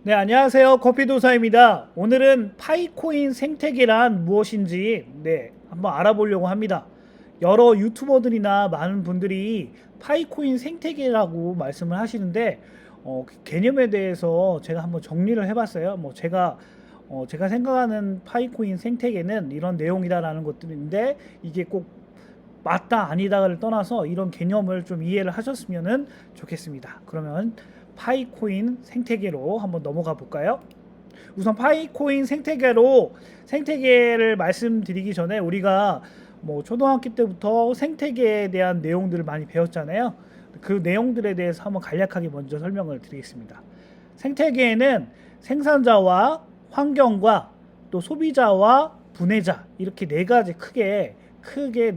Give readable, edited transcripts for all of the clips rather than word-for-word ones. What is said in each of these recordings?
네, 안녕하세요. 커피도사입니다. 오늘은 파이코인 생태계란 무엇인지 한번 알아보려고 합니다. 여러 유튜버들이나 많은 분들이 파이코인 생태계라고 말씀을 하시는데 그 개념에 대해서 제가 한번 정리를 해봤어요. 제가 생각하는 파이코인 생태계는 이런 내용이다라는 것들인데 이게 꼭 맞다 아니다를 떠나서 이런 개념을 좀 이해를 하셨으면 좋겠습니다. 그러면 파이코인 생태계로 한번 넘어가 볼까요? 우선 파이코인 생태계를 말씀드리기 전에 우리가 초등학교 때부터 생태계에 대한 내용들을 많이 배웠잖아요. 그 내용들에 대해서 한번 간략하게 먼저 설명을 드리겠습니다. 생태계에는 생산자와 환경과 또 소비자와 분해자 이렇게 네 가지 크게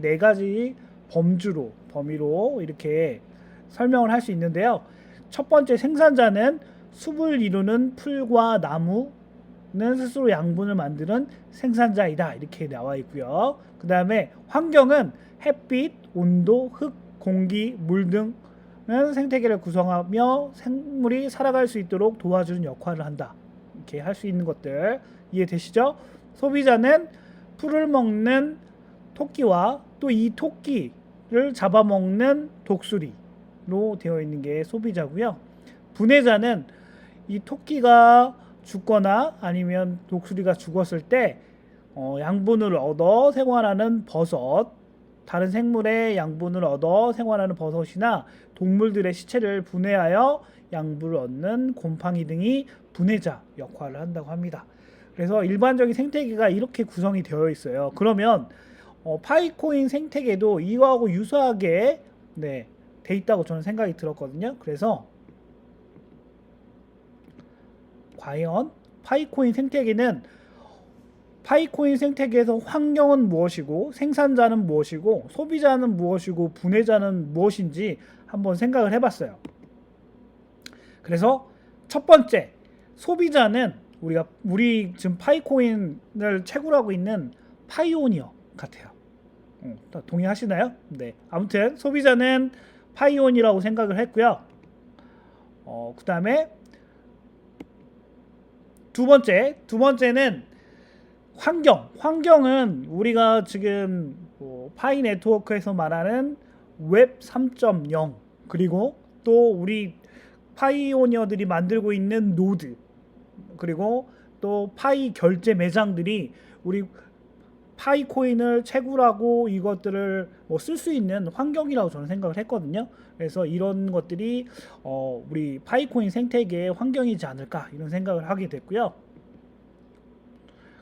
네 가지 범위로 이렇게 설명을 할 수 있는데요. 첫 번째 생산자는 숲을 이루는 풀과 나무는 스스로 양분을 만드는 생산자이다 이렇게 나와 있고요. 그 다음에 환경은 햇빛, 온도, 흙, 공기, 물 등은 생태계를 구성하며 생물이 살아갈 수 있도록 도와주는 역할을 한다. 이렇게 할 수 있는 것들 이해되시죠? 소비자는 풀을 먹는 토끼와 또 이 토끼를 잡아먹는 독수리로 되어 있는 게 소비자고요. 분해자는 이 토끼가 죽거나 아니면 독수리가 죽었을 때 양분을 얻어 생활하는 버섯, 다른 생물의 양분을 얻어 생활하는 버섯이나 동물들의 시체를 분해하여 양분을 얻는 곰팡이 등이 분해자 역할을 한다고 합니다. 그래서 일반적인 생태계가 이렇게 구성이 되어 있어요. 그러면 파이코인 생태계도 이거하고 유사하게 돼 있다고 저는 생각이 들었거든요. 그래서 과연 파이코인 생태계에서 환경은 무엇이고 생산자는 무엇이고 소비자는 무엇이고 분해자는 무엇인지 한번 생각을 해봤어요. 그래서 첫 번째 소비자는 우리 지금 파이코인을 채굴하고 있는 파이오니어 같아요. 동의하시나요? 네. 아무튼 소비자는 파이온이라고 생각을 했고요. 그 다음에 두 번째는 환경은 우리가 지금 파이 네트워크에서 말하는 웹 3.0 그리고 또 우리 파이오니어들이 만들고 있는 노드 그리고 또 파이 결제 매장들이 우리 파이코인을 채굴하고 이것들을 쓸 수 있는 환경이라고 저는 생각을 했거든요. 그래서 이런 것들이 우리 파이코인 생태계의 환경이지 않을까 이런 생각을 하게 됐고요.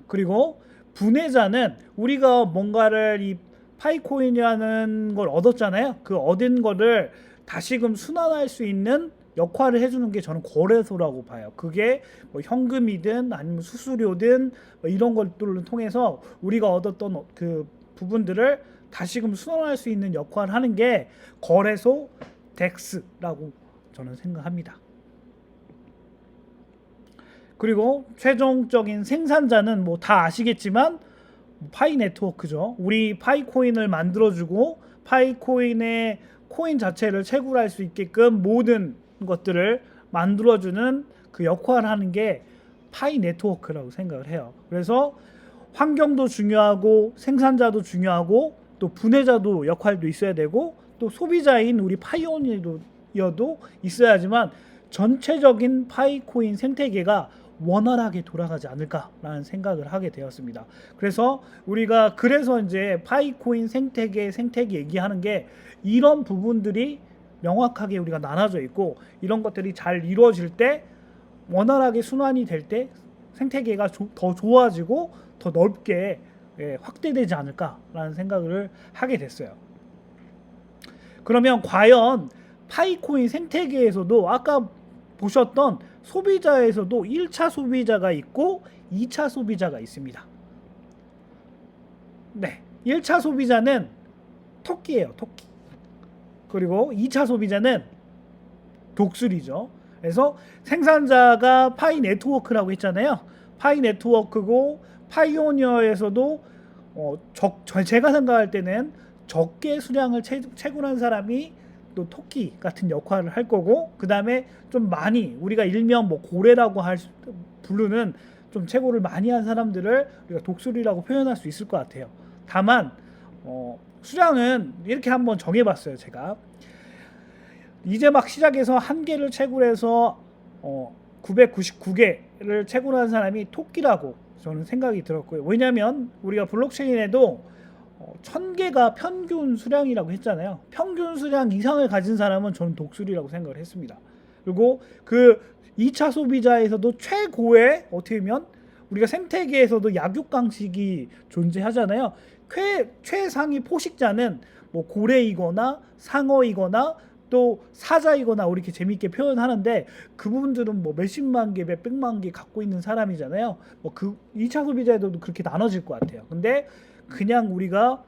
그리고 분해자는 우리가 뭔가를 이 파이코인이라는 걸 얻었잖아요. 그 얻은 거를 다시금 순환할 수 있는 역할을 해주는 게 저는 거래소라고 봐요. 그게 현금이든 아니면 수수료든 이런 것들을 통해서 우리가 얻었던 그 부분들을 다시금 순환할 수 있는 역할을 하는 게 거래소 덱스라고 저는 생각합니다. 그리고 최종적인 생산자는 다 아시겠지만 파이 네트워크죠. 우리 파이코인을 만들어주고 파이코인의 코인 자체를 채굴할 수 있게끔 모든 것들을 만들어주는 그 역할을 하는 게 파이 네트워크라고 생각을 해요. 그래서 환경도 중요하고 생산자도 중요하고 또 분해자도 역할도 있어야 되고 또 소비자인 우리 파이오니어도 있어야지만 전체적인 파이코인 생태계가 원활하게 돌아가지 않을까라는 생각을 하게 되었습니다. 그래서 이제 파이코인 생태계 얘기하는 게 이런 부분들이 명확하게 우리가 나눠져 있고 이런 것들이 잘 이루어질 때 원활하게 순환이 될 때 생태계가 더 좋아지고 더 넓게 확대되지 않을까라는 생각을 하게 됐어요. 그러면 과연 파이코인 생태계에서도 아까 보셨던 소비자에서도 1차 소비자가 있고 2차 소비자가 있습니다. 네, 1차 소비자는 토끼예요, 토끼. 그리고 2차 소비자는 독수리죠. 그래서 생산자가 파이 네트워크라고 했잖아요. 파이 네트워크고 파이오니어에서도 제가 생각할 때는 적게 수량을 채굴한 사람이 또 토끼 같은 역할을 할 거고, 그 다음에 좀 많이 우리가 일명 뭐 고래라고 부르는 좀 채굴을 많이 한 사람들을 우리가 독수리라고 표현할 수 있을 것 같아요. 다만 수량은 이렇게 한번 정해봤어요. 제가 이제 막 시작해서 한 개를 채굴해서 999개를 채굴한 사람이 토끼라고 저는 생각이 들었고요. 왜냐하면 우리가 블록체인에도 1000개가 평균 수량이라고 했잖아요. 평균 수량 이상을 가진 사람은 저는 독수리라고 생각을 했습니다. 그리고 그 2차 소비자에서도 최고의, 어떻게 보면 우리가 생태계에서도 약육강식이 존재하잖아요. 최상위 포식자는 뭐 고래이거나 상어이거나 또 사자이거나 이렇게 재밌게 표현하는데, 그분들은 뭐 몇십만 개, 몇백만 개 갖고 있는 사람이잖아요. 뭐 그 2차 소비자에도 그렇게 나눠질 것 같아요. 근데 그냥 우리가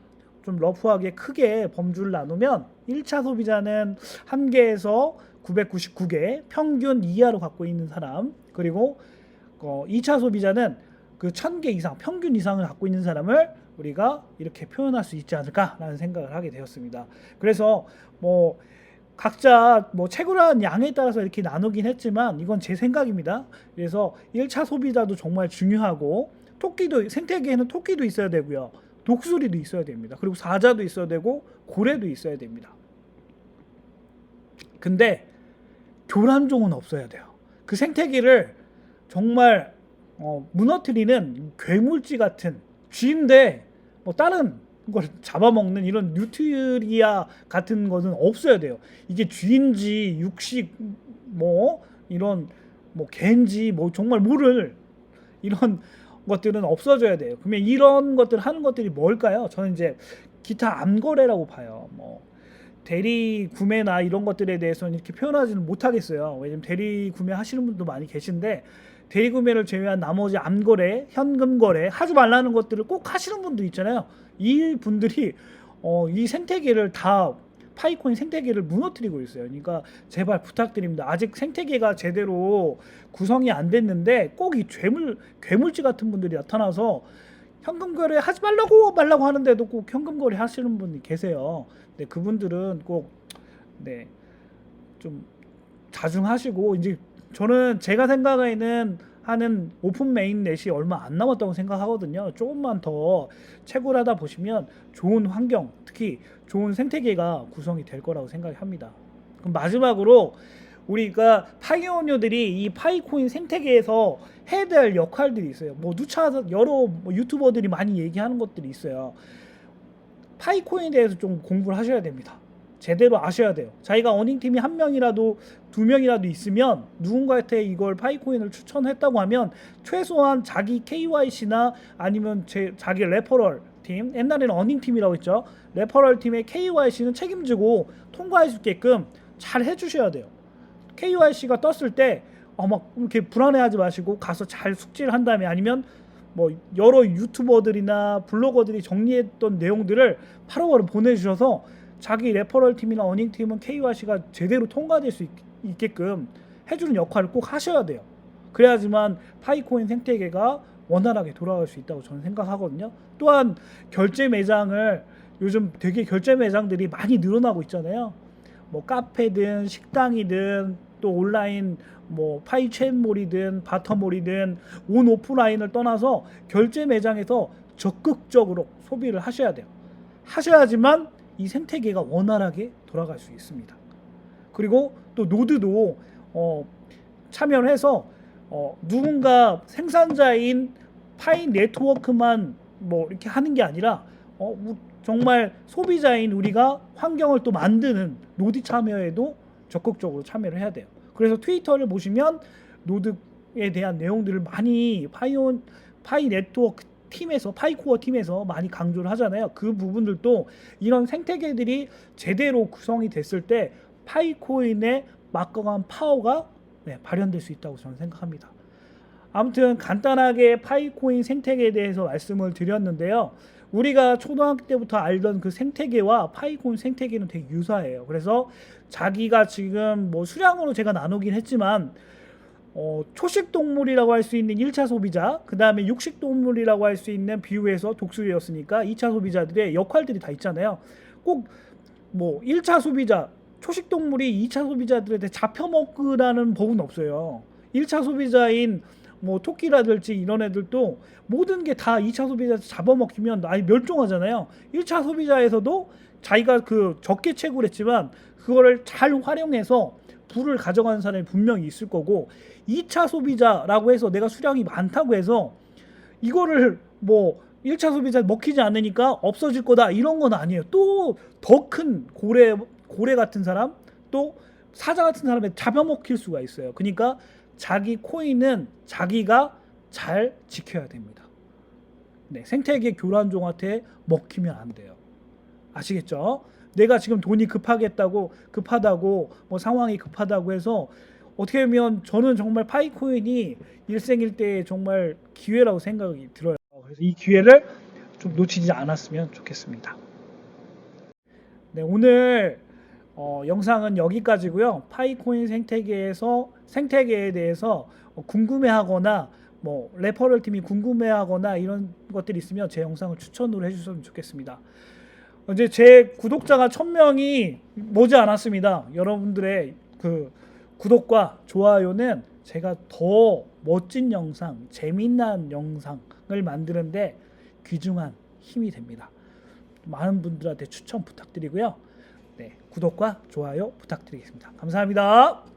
좀 러프하게 크게 범주를 나누면 1차 소비자는 1개에서 999개 평균 이하로 갖고 있는 사람, 그리고 2차 소비자는 그 1000개 이상 평균 이상을 갖고 있는 사람을 우리가 이렇게 표현할 수 있지 않을까라는 생각을 하게 되었습니다. 그래서 뭐 각자 뭐 채굴한 양에 따라서 이렇게 나누긴 했지만 이건 제 생각입니다. 그래서 1차 소비자도 정말 중요하고, 토끼도, 생태계에는 토끼도 있어야 되고요, 독수리도 있어야 됩니다. 그리고 사자도 있어야 되고 고래도 있어야 됩니다. 근데 교란종은 없어야 돼요. 그 생태계를 정말 무너뜨리는 괴물쥐 같은 쥐인데 뭐 다른 걸 잡아먹는 이런 뉴트리아 같은 것은 없어야 돼요. 이게 쥐인지 육식 뭐 이런 뭐 개인지 뭐 정말 모를 이런 것들은 없어져야 돼요. 그러면 이런 것들 하는 것들이 뭘까요? 저는 이제 기타 암거래라고 봐요. 뭐 대리 구매나 이런 것들에 대해서는 이렇게 표현하지는 못하겠어요. 왜냐면 대리 구매 하시는 분도 많이 계신데, 대리 구매를 제외한 나머지 암거래, 현금 거래 하지 말라는 것들을 꼭 하시는 분도 있잖아요. 이 분들이 이 생태계를 다, 파이코인 생태계를 무너뜨리고 있어요. 그러니까 제발 부탁드립니다. 아직 생태계가 제대로 구성이 안 됐는데 꼭 이 괴물쥐 같은 분들이 나타나서 현금 거래 하지 말라고 하는데도 꼭 현금 거래 하시는 분이 계세요. 근데 그분들은 꼭 좀 자중하시고, 이제 저는 제가 생각에는 하는 오픈 메인넷이 얼마 안 남았다고 생각하거든요. 조금만 더 채굴하다 보시면 좋은 환경, 특히 좋은 생태계가 구성이 될 거라고 생각합니다. 그럼 마지막으로 우리가 파이오니어들이 이 파이코인 생태계에서 해야 될 역할들이 있어요. 뭐 누차 여러 유튜버들이 많이 얘기하는 것들이 있어요. 파이코인에 대해서 좀 공부를 하셔야 됩니다. 제대로 아셔야 돼요. 자기가 어닝팀이 1명이라도 2명이라도 있으면 누군가한테 이걸 파이코인을 추천했다고 하면 최소한 자기 KYC나 아니면 자기 레퍼럴 팀, 옛날에는 어닝팀이라고 했죠. 레퍼럴 팀의 KYC는 책임지고 통과할 수 있게끔 잘 해주셔야 돼요. KYC가 떴을 때 막 이렇게 불안해하지 마시고 가서 잘 숙지를 한 다음에, 아니면 뭐 여러 유튜버들이나 블로거들이 정리했던 내용들을 바로바로 보내주셔서 자기 레퍼럴 팀이나 어닝 팀은 KYC가 제대로 통과될 수 있게끔 해주는 역할을 꼭 하셔야 돼요. 그래야지만 파이코인 생태계가 원활하게 돌아갈 수 있다고 저는 생각하거든요. 또한 결제 매장을, 요즘 되게 결제 매장들이 많이 늘어나고 있잖아요. 뭐 카페든 식당이든 또 온라인 뭐 파이챗몰이든 바터몰이든 온 오프라인을 떠나서 결제 매장에서 적극적으로 소비를 하셔야 돼요. 하셔야지만 이 생태계가 원활하게 돌아갈 수 있습니다. 그리고 또 노드도 참여를 해서 누군가 생산자인 파이 네트워크만 뭐 이렇게 하는 게 아니라 정말 소비자인 우리가 환경을 또 만드는 노드 참여에도 적극적으로 참여를 해야 돼요. 그래서 트위터를 보시면 노드에 대한 내용들을 많이 파이 네트워크 팀에서, 파이코어 팀에서 많이 강조를 하잖아요. 그 부분들도 이런 생태계들이 제대로 구성이 됐을 때 파이코인의 막강한 파워가 발현될 수 있다고 저는 생각합니다. 아무튼 간단하게 파이코인 생태계에 대해서 말씀을 드렸는데요. 우리가 초등학교 때부터 알던 그 생태계와 파이코인 생태계는 되게 유사해요. 그래서 자기가 지금 뭐 수량으로 제가 나누긴 했지만 초식동물이라고 할 수 있는 1차 소비자, 그 다음에 육식동물이라고 할 수 있는 비유해서 독수리였으니까 2차 소비자들의 역할들이 다 있잖아요. 꼭 뭐 1차 소비자, 초식 동물이 2차 소비자들한테 잡혀먹으라는 법은 없어요. 1차 소비자인 뭐 토끼라든지 이런 애들도 모든 게 다 2차 소비자에서 잡아먹히면 아예 멸종하잖아요. 1차 소비자에서도 자기가 그 적게 채굴 했지만 그거를 잘 활용해서 부를 가져가는 사람이 분명히 있을 거고, 2차 소비자라고 해서 내가 수량이 많다고 해서 이거를 뭐 1차 소비자 먹히지 않으니까 없어질 거다 이런 건 아니에요. 또 더 큰 고래 같은 사람, 또 사자 같은 사람에 잡아먹힐 수가 있어요. 그러니까 자기 코인은 자기가 잘 지켜야 됩니다. 네, 생태계 교란종한테 먹히면 안 돼요. 아시겠죠? 내가 지금 돈이 급하다고 뭐 상황이 급하다고 해서, 어떻게 보면 저는 정말 파이코인이 일생일대의 정말 기회라고 생각이 들어요. 그래서 이 기회를 좀 놓치지 않았으면 좋겠습니다. 네, 오늘 영상은 여기까지고요. 파이코인 생태계에 대해서 궁금해하거나 뭐 레퍼럴 팀이 궁금해하거나 이런 것들이 있으면 제 영상을 추천으로 해주셨으면 좋겠습니다. 이제 제 구독자가 1000명이 머지 않았습니다. 여러분들의 그 구독과 좋아요는 제가 더 멋진 영상, 재미난 영상을 만드는데 귀중한 힘이 됩니다. 많은 분들한테 추천 부탁드리고요. 네, 구독과 좋아요 부탁드리겠습니다. 감사합니다.